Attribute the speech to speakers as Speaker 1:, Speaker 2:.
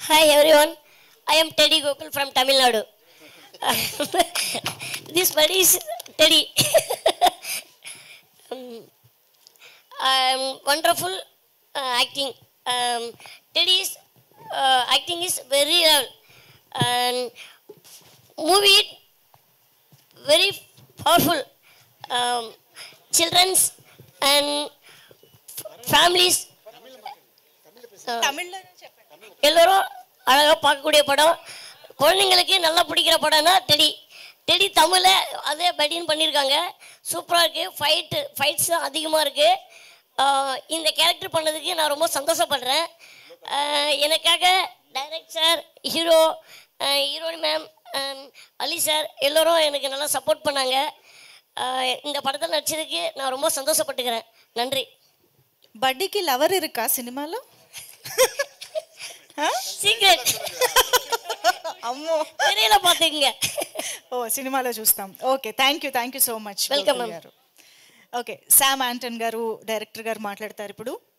Speaker 1: Hi everyone, I am Teddy Gokul from Tamil Nadu. This buddy is Teddy. Wonderful acting. Teddy's acting is very well. And movie very powerful. Children's and families. எல்லோரும் அழகாக பார்க்கக்கூடிய படம், குழந்தைங்களுக்கு நல்லா பிடிக்கிற படம்னா teddy. Teddy தமிழை அதே படின்னு பண்ணியிருக்காங்க, சூப்பராக இருக்குது. ஃபைட்ஸ் அதிகமாக இருக்குது. இந்த கேரக்டர் பண்ணதுக்கு நான் ரொம்ப சந்தோஷப்படுறேன். எனக்காக டைரக்டர், ஹீரோயின் மேம், அலி சார் எல்லோரும் எனக்கு நல்லா சப்போர்ட் பண்ணாங்க. இந்த படத்தில் நடிச்சதுக்கு நான் ரொம்ப சந்தோஷப்பட்டுக்கிறேன். நன்றி.
Speaker 2: பட்டிக்கு லவர் இருக்கா சினிமாவில்?
Speaker 1: సీక్రెట్
Speaker 2: అమ్మో
Speaker 1: తెరియల పాతీங்க.
Speaker 2: ఓ సినిమాలో చూస్తాం. Okay, thank you so much.
Speaker 1: Welcome.
Speaker 2: Okay, Sam Anton గారు డైరెక్టర్ గారు మాట్లాడతారు ఇప్పుడు.